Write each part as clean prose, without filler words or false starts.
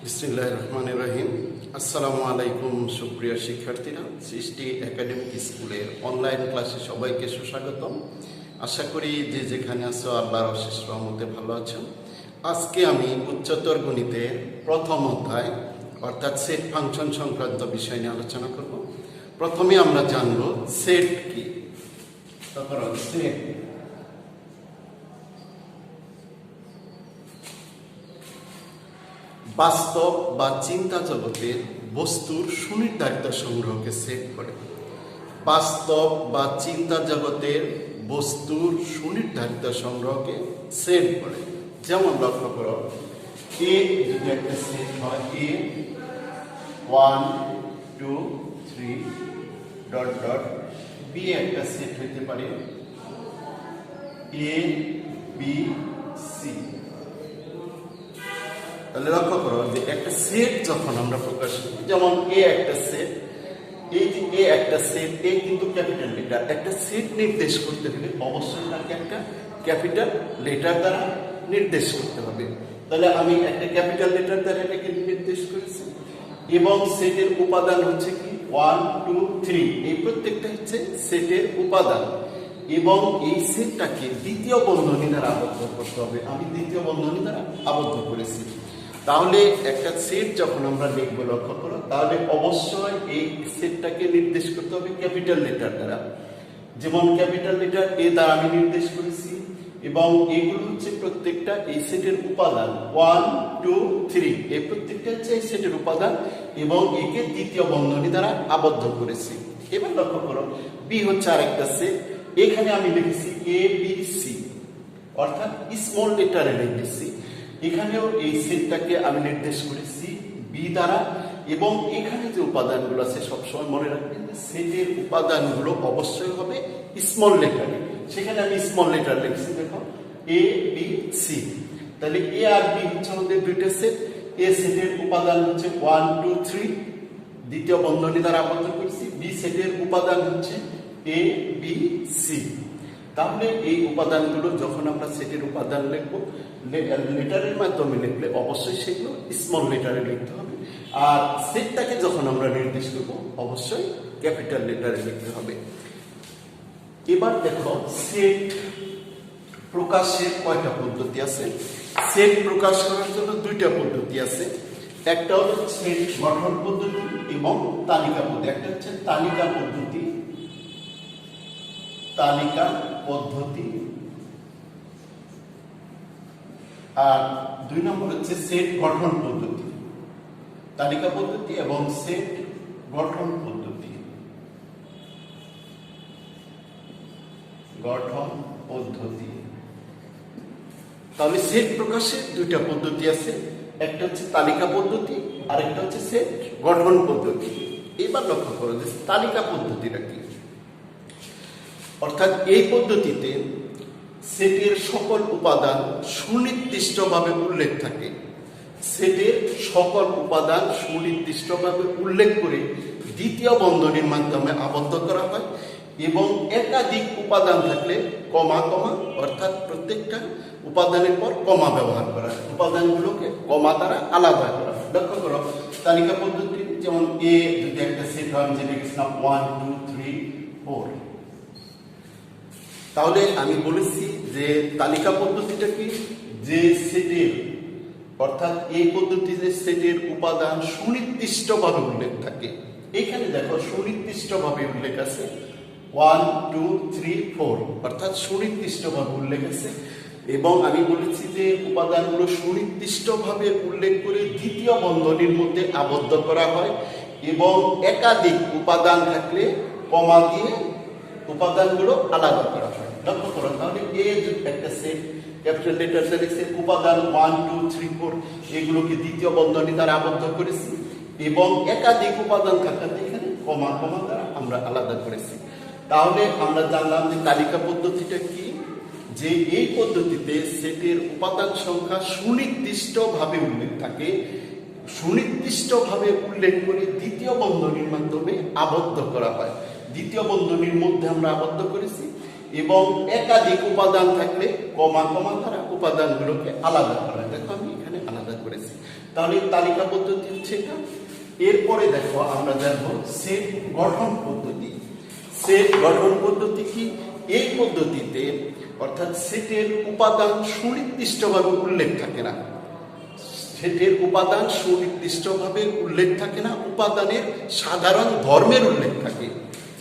বিসমিল্লাহির রহমানির রহিম। আসসালামু আলাইকুম সুপ্রিয় শিক্ষার্থীরা, সৃষ্টি একাডেমিক স্কুলের অনলাইন ক্লাসে সবাইকে সুস্বাগতম। আশা করি যে যেখানে আছো আল্লাহর অশেষ রহমতে ভালো আছো। আজকে আমি উচ্চতর গণিতের প্রথম অধ্যায় অর্থাৎ সেট ফাংশন সংক্রান্ত বিষয় নিয়ে আলোচনা করব। প্রথমে আমরা জানব সেট কি। তারপর সেট বাস্তব বা চিন্তা জগতের বস্তুর সুনির্ধারিত সংগ্রহকে সেট করে। বাস্তব বা চিন্তা জগতের বস্তুর সুনির্ধারিত সংগ্রহকে সেট করে। যেমন লক্ষ্য করো, এ যদি একটা সেট হয়, এ 1 2 3 ডট ডট, বি একটা সেট হইতে পারে এ বি সি। তাহলে লক্ষ্য করো যে একটা সেট যখন আমরা প্রকাশ করি, যেমন এ একটা সেট, এই যে এ একটা সেট, এ কিন্তু ক্যাপিটাল লেটার। একটা সেট নির্দেশ করতে হলে অবশ্যই তাকে একটা ক্যাপিটাল লেটার দ্বারা নির্দেশ করতে হবে। তাহলে আমি একটা ক্যাপিটাল লেটার দ্বারা এটাকে নির্দেশ করেছি এবং সেটের উপাদান হচ্ছে কি 1 2 3, এই প্রত্যেকটা হচ্ছে সেটের উপাদান এবং এই সেটটাকে দ্বিতীয় বন্ধনী দ্বারা আবদ্ধ করতে হবে। আমি দ্বিতীয় বন্ধনী দ্বারা আবদ্ধ করেছি। তাহলে একটা সেট যখন আমরা লিখব, লক্ষ্য করো, তাহলে অবশ্যই এই সেটটাকে নির্দেশ করতে হবে ক্যাপিটাল লেটার দ্বারা। যেমন ক্যাপিটাল লেটার এ দ্বারা আমি নির্দেশ করেছি এবং এগুলো হচ্ছে প্রত্যেকটা এই সেটের উপাদান 1 2 3, এই প্রত্যেকটা হচ্ছে এই সেটের উপাদান এবং একে দ্বিতীয় বন্ধনী দ্বারা আবদ্ধ করেছি। এবার লক্ষ্য করো, বি হচ্ছে আরেকটা সেট। এখানে আমি লিখেছি এ বি সি, অর্থাৎ স্মল লেটারে লিখেছি। এখানেও এই সেটটাকে আমি নির্দেশ করেছি বি দ্বারা এবং এখানে যে উপাদানগুলো আছে সবসময় মনে রাখবেন সেটের উপাদানগুলো অবশ্যই হবে স্মল লেটারে। সেখানে আমি স্মল লেটার লিখছি, দেখো এ বি সি। তাহলে এ আর বি হচ্ছে আমাদের দুইটা সেট। এ সেটের উপাদান হচ্ছে 1 2 3, দ্বিতীয় বন্ধনী দ্বারা আবদ্ধ করেছি। বি সেটের উপাদান হচ্ছে এ বি সি। তাহলে এই উপাদানগুলো যখন আমরা সেটের উপাদান লিখবো, লেটারের মাধ্যমে লিখলে অবশ্যই সেগুলো স্মল লেটারে লিখতে হবে। আর সেটটাকে যখন আমরা নির্দেশ করবো অবশ্যই ক্যাপিটাল লেটারে লিখতে হবে। এবার দেখো, সেট প্রকাশের কয়টা পদ্ধতি আছে? সেট প্রকাশ করার জন্য দুইটা পদ্ধতি আছে। একটা হলো সেট গঠন পদ্ধতি এবং তালিকা পদ্ধতি। একটা হচ্ছে তালিকা পদ্ধতি, আর দুই নম্বর হচ্ছে সেট গঠন পদ্ধতি। তালিকা পদ্ধতি এবং সেট গঠন পদ্ধতি। তাহলে সেট প্রকাশের দুইটা পদ্ধতি আছে, একটা হচ্ছে তালিকা পদ্ধতি আর একটা হচ্ছে সেট গঠন পদ্ধতি। এবার লক্ষ্য করো যে তালিকা পদ্ধতিটা কি। অর্থাৎ এই পদ্ধতিতে সেটের সকল উপাদান সুনির্দিষ্টভাবে উল্লেখ থাকে। সেটের সকল উপাদান সুনির্দিষ্টভাবে উল্লেখ করে দ্বিতীয় বন্ধনীর মাধ্যমে আবদ্ধ করা হয় এবং একাধিক উপাদান থাকলে কমা কমা, অর্থাৎ প্রত্যেকটা উপাদানের পর কমা ব্যবহার করা হয়। উপাদানগুলোকে কমা দ্বারা আলাদা করা হয়। লক্ষ্য করো, তালিকা পদ্ধতি যেমন এ যদি একটা সেট হয়, আমি যেটা লিখেছিলাম 1 2 3 4। তাহলে আমি বলেছি যে তালিকা পদ্ধতিটা কি, যে সেটের, অর্থাৎ এই পদ্ধতিতে সেটের উপাদান সুনির্দিষ্টভাবে উল্লেখ থাকে। এখানে দেখো সুনির্দিষ্টভাবে উল্লেখ আছে 1 2 3 4, অর্থাৎ সুনির্দিষ্টভাবে উল্লেখ আছে। এবং আমি বলেছি যে উপাদানগুলো সুনির্দিষ্টভাবে উল্লেখ করে দ্বিতীয় বন্ধনীর মধ্যে আবদ্ধ করা হয় এবং একাধিক উপাদান থাকলে কমা দিয়ে উপাদানগুলো আলাদা করা হয়। লক্ষ্য করো, তাহলে এ একটা সেট, ক্যাপিটাল লেটার লিখছে, উপাদান 1 2 3 4, এগুলোকে দ্বিতীয় বন্ধনী দ্বারা আবদ্ধ করেছি এবং একাধিক উপাদান থাকাতে এখানে কমা কমা দ্বারা আমরা আলাদা করেছি। তাহলে আমরা জানলাম যে তালিকা পদ্ধতিটা কি, যে এই পদ্ধতিতে সেটের উপাদান সংখ্যা সুনির্দিষ্টভাবে উল্লেখ থাকে, সুনির্দিষ্টভাবে উল্লেখ করে দ্বিতীয় বন্ধনীর মাধ্যমে আবদ্ধ করা হয়। দ্বিতীয় বন্ধনীর মধ্যে আমরা আবদ্ধ করেছি এবং একাধিক উপাদান থাকলে কমা কমা দ্বারা উপাদানগুলোকে আলাদা করা। দেখো আমি এখানে আলাদা করেছি। তাহলে তালিকা পদ্ধতি হচ্ছে এটা। এরপরে দেখো আমরা দেখো সেট গঠন পদ্ধতি। সেট গঠন পদ্ধতি কি? এই পদ্ধতিতে অর্থাৎ সেটের উপাদান সুনির্দিষ্টভাবে উল্লেখ থাকে না। সেটের উপাদান সুনির্দিষ্টভাবে উল্লেখ থাকে না, উপাদানের সাধারণ ধর্মের উল্লেখ থাকে।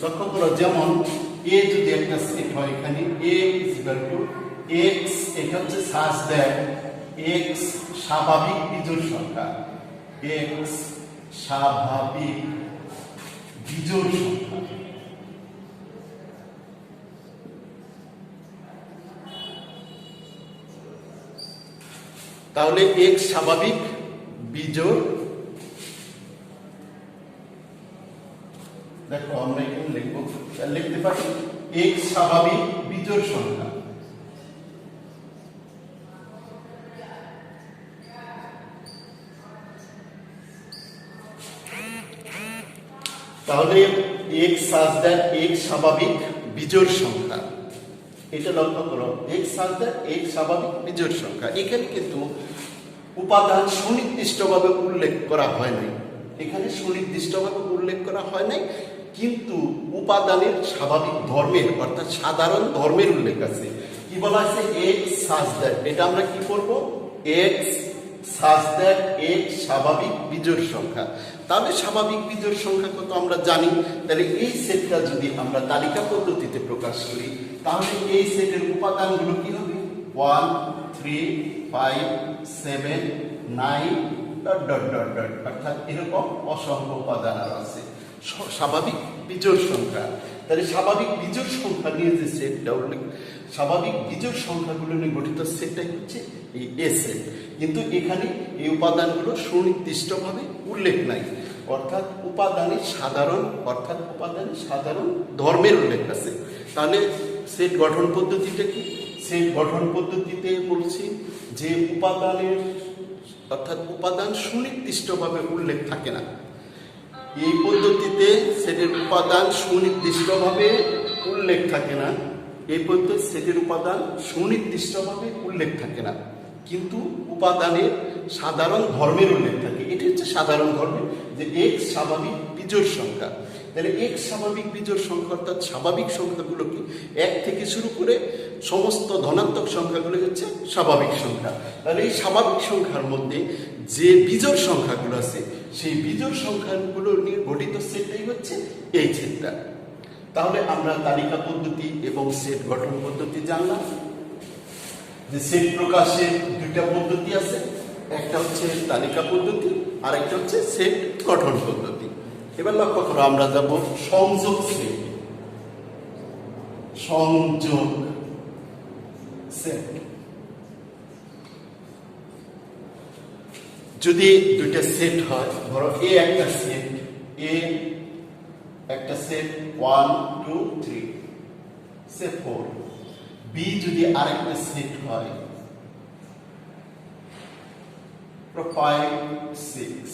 লক্ষ্য করো, যেমন এ যদি একটা সেট হয়, এখানে এ ইকুয়াল টু এক্স, এটা হচ্ছে সাজ দ্যাট এক্স স্বাভাবিক বিজোড় সংখ্যা, এক্স স্বাভাবিক বিজোড় সংখ্যা। তাহলে এক্স স্বাভাবিক বিজোড়, দেখো আমরা এখানে লিখবো, লিখতে পারি এক্স স্বাভাবিক বিজোড় সংখ্যা। তাহলে এক্স সাজ দ্যাট এক্স স্বাভাবিক বিজোড় সংখ্যা, এটা লক্ষ্য করো, এক্স সাজ দ্যাট এক্স স্বাভাবিক বিজোড় সংখ্যা। এখানে কিন্তু উপাদান সুনির্দিষ্টভাবে উল্লেখ করা হয় নাই, এখানে সুনির্দিষ্টভাবে উল্লেখ করা হয় নাই, কিন্তু উপাদানের স্বাভাবিক ধর্মের অর্থাৎ সাধারণ ধর্মের উল্লেখ আছে। কি বলা আছে? এক্স সাজ দ্যাট, এটা আমরা কি করব? এক্স সাজ দ্যাট এক্স স্বাভাবিক বিজোড় সংখ্যা। তাহলে স্বাভাবিক বিজোড় সংখ্যা কত আমরা জানি। তাহলে এই সেটটা যদি আমরা তালিকা পদ্ধতিতে প্রকাশ করি, তাহলে এই সেটের উপাদানগুলো কি হবে? 1 3 5 7 9 ডট ডট ডট ডট, অর্থাৎ এরকম অসংখ্য উপাদান আছে স্বাভাবিক বিজোড় সংখ্যা। তাহলে স্বাভাবিক বিজোড় সংখ্যা নিয়ে যে সেটটা উল্লেখ, স্বাভাবিক বিজোড় সংখ্যাগুলো নিয়ে গঠিত সেটটাই হচ্ছে এই এ সেট। কিন্তু এখানে এই উপাদানগুলো সুনির্দিষ্টভাবে উল্লেখ নাই, অর্থাৎ উপাদানের সাধারণ ধর্মের উল্লেখ আছে। তাহলে সেট গঠন পদ্ধতিটা কি? সেট গঠন পদ্ধতিতে বলছি যে উপাদানের অর্থাৎ উপাদান সুনির্দিষ্টভাবে উল্লেখ থাকে না। এই পদ্ধতিতে সেটের উপাদান সুনির্দিষ্টভাবে উল্লেখ থাকে না, এই পদ্ধতিতে সেটের উপাদান সুনির্দিষ্টভাবে উল্লেখ থাকে না, কিন্তু উপাদানের সাধারণ ধর্মের উল্লেখ থাকে। এটি হচ্ছে সাধারণ ধর্মের যে এক্স স্বাভাবিক বিজোড় সংখ্যা। তাহলে এক্স স্বাভাবিক বিজোড় সংখ্যা অর্থাৎ স্বাভাবিক সংখ্যাগুলো কি? 1 থেকে শুরু করে সমস্ত ধনাত্মক সংখ্যাগুলো হচ্ছে স্বাভাবিক সংখ্যা। তাহলে এই স্বাভাবিক সংখ্যার মধ্যে যে বিজোড় সংখ্যাগুলো আছে, সেই বিজোড় সংখ্যাগুলো নিয়ে গঠিত সেটটাই হচ্ছে এই সেটটা। তাহলে আমরা তালিকা পদ্ধতি এবং সেট গঠন পদ্ধতি জানলাম। যে সেট প্রকাশের দুইটা পদ্ধতি আছে, একটা হচ্ছে তালিকা পদ্ধতি আর একটা হচ্ছে সেট গঠন পদ্ধতি। এবার লক্ষ্য করো, আমরা যাব সংযোগ সেট। সংযোগ সেট যদি দুইটা সেট হয়, ধরো এ একটা সেট, এ একটা সেট 1 2 3 সে 4, বি যদি আরেকটা সেট হয় 5 6,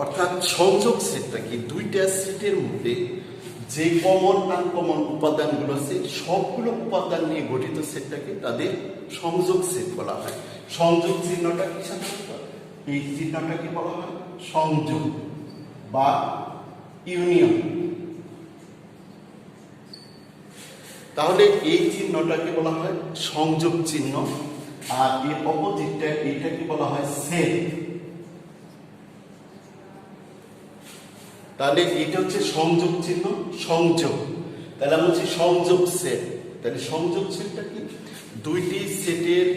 অর্থাৎ সংযোগ সেটটা কি? দুইটা সেটের মধ্যে যে কমন আনকমন উপাদানগুলো আছে সবগুলো উপাদান নিয়ে গঠিত সেটটাকে তাদের সংযোগ সেট বলা হয়। সংযোগ চিহ্নটা কি সাধারণত? এই চিহ্নটাকে বলা হয় সংযোগ বা ইউনিয়ন। তাহলে এই চিহ্নটাকে বলা হয় সংযোগ চিহ্ন, আর এর অপোজিটটা এইটাকে বলা হয় সেট। তাহলে এটা হচ্ছে সংযোগ চিহ্ন, সংযোগ। তাহলে আমরা বলছি সংযোগ সেট। তাহলে সংযোগ সেটটা কি? দুইটি সেটের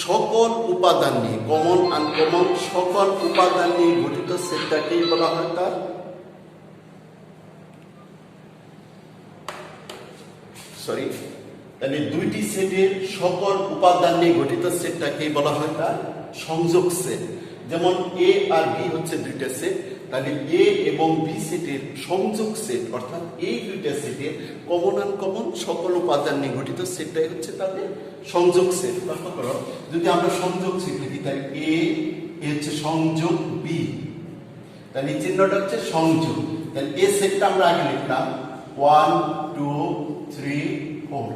সকল উপাদান নিয়ে, কমন আনকমন সকল উপাদান নিয়ে গঠিত সেটটাকেই বলা হয় তার তাহলে দুইটি সেটের সকল উপাদান নিয়ে গঠিত সেটটাকেই বলা হয় তার সংযোগ সেট। যেমন এ আর বি হচ্ছে দুইটা সেট, তাহলে এ এবং বি সেটের সংযোগ সেট অর্থাৎ এই দুইটা সেটের কমন আনকমন সকল উপাদান নিয়ে গঠিত সেটটাই হচ্ছে তাদের সংযোগ সেট। লক্ষ্য করো, যদি আমরা সংযোগ সেট লিখি, তাহলে এ হচ্ছে সংযোগ বি, তাহলে এই চিহ্নটা হচ্ছে সংযোগ। তাহলে এ সেটটা আমরা আগে লিখলাম 1 2 3 4,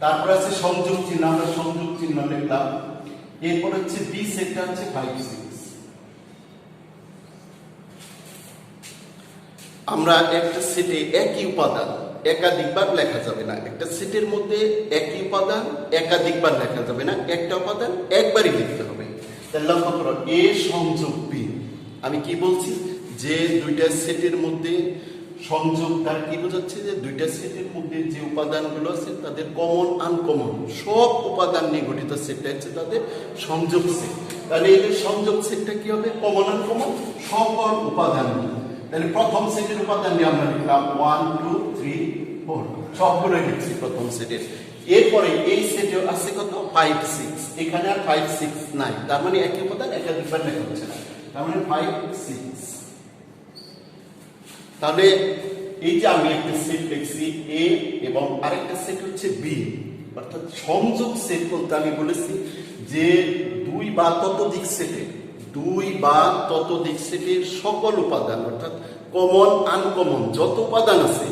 তারপর আছে সংযোগ চিহ্ন, আমরা সংযোগ চিহ্ন লিখলাম এরপর হচ্ছে বি সেটটা হচ্ছে 5 6। আমরা একটা সেটে একই উপাদান একাধিকবার লেখা যাবে না, একটা সেটের মধ্যে একই উপাদান একাধিকবার লেখা যাবে না, একটা উপাদান একবারই লিখতে হবে। তাহলে লক্ষ্য করো এ সংযোগ বি, আমি কি বলছি যে দুইটা সেটের মধ্যে সংযোগ তার কি বোঝাচ্ছে যে দুইটা সেটের মধ্যে যে উপাদানগুলো আছে তাদের কমন আনকমন সব উপাদান নিয়ে গঠিত সেটটা হচ্ছে তাদের সংযোগ সেট। তাহলে এই যে সংযোগ সেটটা কি হবে, কমন আনকমন সকল উপাদান নিয়ে। তাহলে প্রথম সেটের উপাদান নিয়ে আমরা লিখলাম 1 2 3 4, সবগুলোই লিখছি প্রথম সেটের। এরপরে এই সেটে আছে কত 5 6, এখানে আর 5 6 নাই, তার মানে একই উপাদান একাধিকবার লেখা হচ্ছে না, তার মানে 5 6। তাহলে এই যে আমি একটা সেট লিখছি এ এবং আরেকটা সেট হচ্ছে বি, অর্থাৎ সংযোগ সেট বলতে আমি বলেছি যে দুই বা ততোধিক সেটের সকল উপাদান অর্থাৎ কমন আনকমন যত উপাদান আছে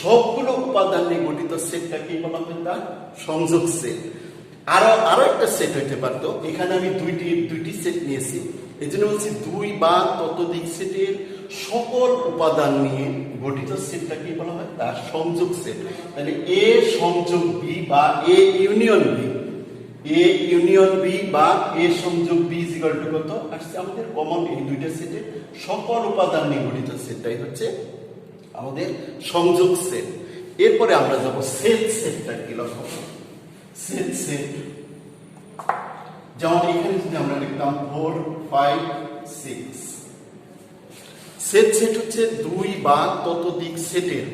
সবগুলো উপাদান নিয়ে গঠিত সেটটাকে বলা হয় তার সংযোগ সেট। আরো একটা সেট হইতে পারতো, এখানে আমি দুইটি সেট নিয়েছি, এই জন্য বলছি দুই বা ততোধিক সেটের সকল উপাদান নিয়ে গঠিত সেটটাকে বলা হয় তার সংযোগ সেট। তাহলে এ সংযোগ বি বা এ ইউনিয়ন বি, বা এ সংযোগ বি ইকুয়াল টু কত আসছে আমাদের কমন এই দুইটা সেটের সকল উপাদান নিয়ে গঠিত সেটটাই হচ্ছে আমাদের সংযোগ সেট। এরপরে আমরা যাব সেটটা কি লক্ষ্য করব, সেট যেমন এখানে যদি আমরা লিখতাম 4 5 6, সেট হচ্ছে দুই বা ততোধিক সেটের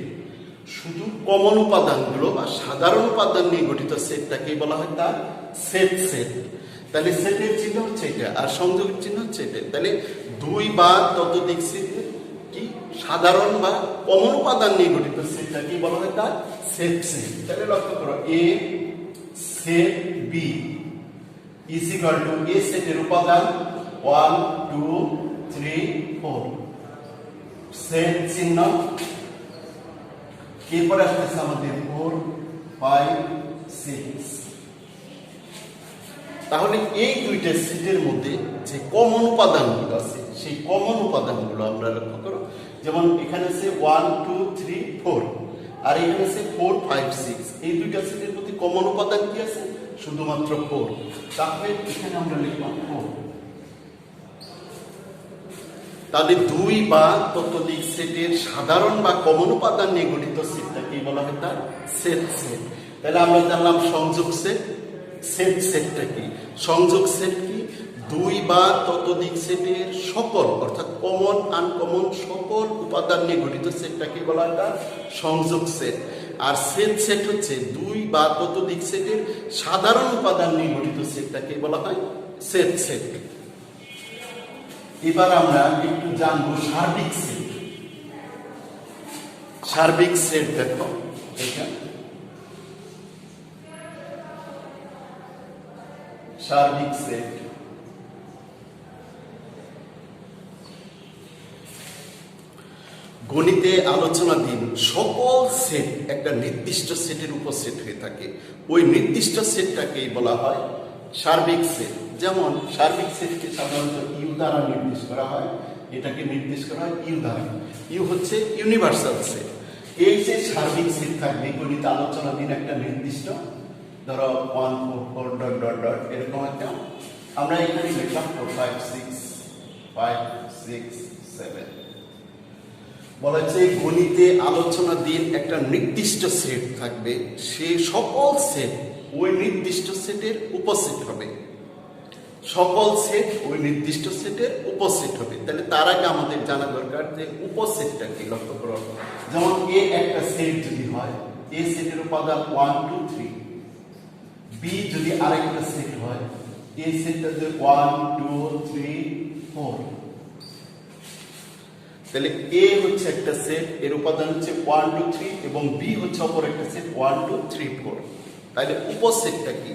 শুধু কমন উপাদানগুলো বা সাধারণ উপাদান নিয়ে গঠিত সেটটাকে বলা হয় তার সেট। তাহলে সেটের চিহ্ন হচ্ছে এটা আর সংযোগের চিহ্ন হচ্ছে এটা। তাহলে দুই বা ততোধিক সেটের কি সাধারণ বা কমন উপাদান নিয়ে গঠিত সেটটাকে বলা হয় তার সেট। তাহলে লক্ষ্য করো A set B is equal to A সেটের উপাদান 1 2 3 4, সেট চিহ্ন। এরপরে আসতেছে আমাদের 4 5 6। তাহলে এই দুইটা সেটের মধ্যে যে কমন উপাদানগুলো আছে সেই কমন উপাদানগুলো আমরা লক্ষ্য করো, যেমন এখানে আছে 1 2 3 4 আর এখানে আছে 4 5 6, এই দুইটা সেটের মধ্যে কমন উপাদান কি আছে শুধুমাত্র 4। তাহলে এখানে আমরা লিখলাম 4। তাহলে দুই বা ততোধিক সেটের সাধারণ বা কমন উপাদান নিয়ে গঠিত সেটটাকে বলা হয় তার সেট। তাহলে আমরা জানলাম সংযোগ সেটটা কি, সংযোগ সেট কি দুই বা ততোধিক সেটের সকল অর্থাৎ কমন আনকমন সকল উপাদান নিয়ে গঠিত সেটটাকে বলা হয় তার সংযোগ সেট। আর সেট হচ্ছে দুই বা ততোধিক সেটের সাধারণ উপাদান নিয়ে গঠিত সেটটাকে বলা হয় সেট। এবার আমরা একটু জানবো সার্বিক সেট। দেখো এটা সার্বিক সেট। গণিতে আলোচনাধীন সকল সেট একটা নির্দিষ্ট সেটের উপসেট হয়ে থাকে, ওই নির্দিষ্ট সেটটাকে বলা হয় সার্বিক সেট। যেমন সার্বিক সেটকে সাধারণত ইউ দ্বারা নির্দেশ করা হয়, এটাকে নির্দেশ করা হয় ইউ দ্বারা। ইউ হচ্ছে ইউনিভার্সাল সেট। এই যে সার্বিক সেট থাকবে গণিত আলোচনাধীন একটা নির্দিষ্ট, ধরো 1 4 4 ডট ডট ডট এরকম একটা, আমরা এখানে লিখলাম 4 5 6 5 6 7। বলা হচ্ছে গণিতে আলোচনাধীন একটা নির্দিষ্ট সেট থাকবে, সে সকল সেট ওই নির্দিষ্ট সেটের উপসেট হবে, সকল সেট ওই নির্দিষ্ট সেটের উপসেট হবে। তাহলে তার আগে আমাদের জানা দরকার যে উপসেটটা কি লক্ষ্য করো। যেমন এ একটা সেট যদি হয়, এ সেটের উপাদান 1 2 3, বি যদি আরেকটা সেট হয়, এ সেটটা যে 1 2 3 4। তাহলে এ হচ্ছে একটা সেট, এর উপাদান হচ্ছে 1 2 3 এবং বি হচ্ছে অপর একটা সেট 1 2 3 4। তাহলে উপসেটটা কি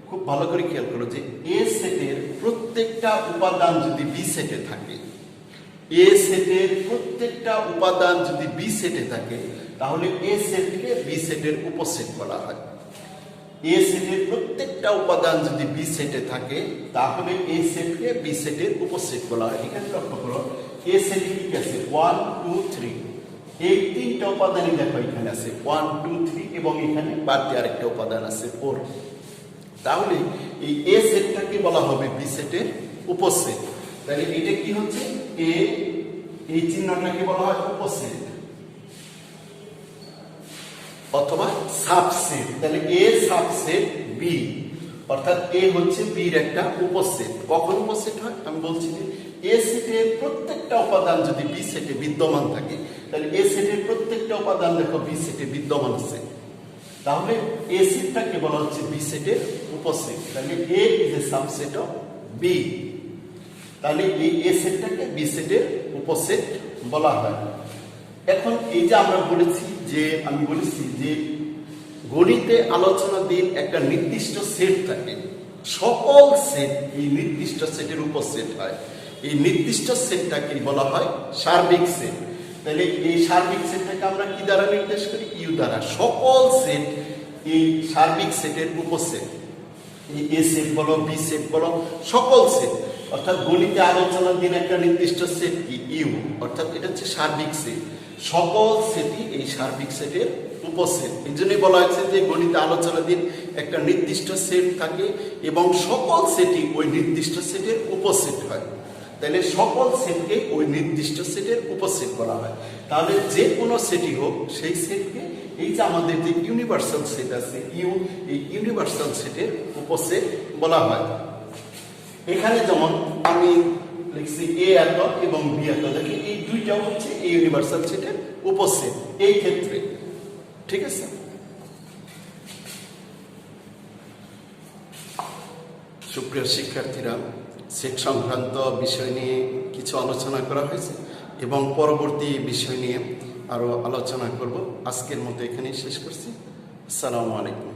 খুব ভালো করে খেয়াল করো যে এ সেটের প্রত্যেকটা উপাদান যদি বি সেটে থাকে, এ সেটের প্রত্যেকটা উপাদান যদি বি সেটে থাকে তাহলে এ সেটকে বি সেটের উপসেট বলা হয়। এ সেটের প্রত্যেকটা উপাদান যদি বি সেটে থাকে তাহলে এ সেটকে বি সেটের উপসেট বলা হয়। এখানে লক্ষ্য করো এ সেটে কি আছে 1 2 3, এই তিনটা উপাদানই দেখো এখানে আছে 1 2 3 এবং এখানে বাড়তি আরেকটা উপাদান আছে 4। তাহলে এই এ সেটটাকে বলা হবে বি সেটের উপসেট। তাহলে এটা কি হচ্ছে এ, এই চিহ্নটাকে বলা হয় উপসেট অথবা সাবসেট। তাহলে এ সাবসেট বি, অর্থাৎ এ হচ্ছে বির একটা উপসেট। কখন উপসেট হয় আমি বলছি যে এ সেটের প্রত্যেকটা উপাদান যদি বি সেটে বিদ্যমান থাকে তাহলে এ সেটের প্রত্যেকটা উপাদান দেখো বি সেটে বিদ্যমান আছে, তাহলে এ সেটটাকে বলা হচ্ছে বি সেটের উপসেট। তাহলে A is a subset of B, তাহলে এই এ সেটটাকে বি সেটের উপসেট বলা হয়। এখন এই যে আমরা বলেছি যে আমি বলেছি যে গণিতে আলোচনাধীন একটা নির্দিষ্ট সেট থাকে, সকল সেট এই নির্দিষ্ট সেটের উপসেট হয়। এই নির্দিষ্ট সেটটাকে বলা হয় সার্বিক সেট। তাহলে এই সার্বিক সেটটাকে আমরা কি দ্বারা নির্দেশ করি? ইউ দ্বারা। সকল সেট এই সার্বিক সেটের উপসেট। এই এ সেট বলো, বি সেট বলো, সকল সেট, অর্থাৎ গণিতে আলোচনাধীন একটা নির্দিষ্ট সেট কি ইউ, অর্থাৎ এটা হচ্ছে সার্বিক সেট। সকল সেটই এই সার্বিক সেটের উপসেট। এই জন্যই বলা হয়েছে যে গণিতে আলোচনাধীন একটা নির্দিষ্ট সেট থাকে এবং সকল সেটই ওই নির্দিষ্ট সেটের উপসেট হয়। তাহলে সকল সেটকে ওই নির্দিষ্ট সেটের উপসেট বলা হয়। তাহলে যে কোনো সেটই হোক সেই সেটকে এই যে আমাদের যে ইউনিভার্সাল সেট আছে ইউ, এই ইউনিভার্সাল সেটের উপসেট বলা হয়। এখানে যেমন আমি লিখছি এ এত এবং বি এত, দেখি এই দুইটা হচ্ছে এই ইউনিভার্সাল সেটের উপসেট এই ক্ষেত্রে, ঠিক আছে। সুপ্রিয় শিক্ষার্থীরা, সেট সংক্রান্ত বিষয় নিয়ে কিছু আলোচনা করা হয়েছে এবং পরবর্তী বিষয় নিয়ে আরো আলোচনা করব। আজকের মতো এখানেই শেষ করছি। আসসালামু আলাইকুম।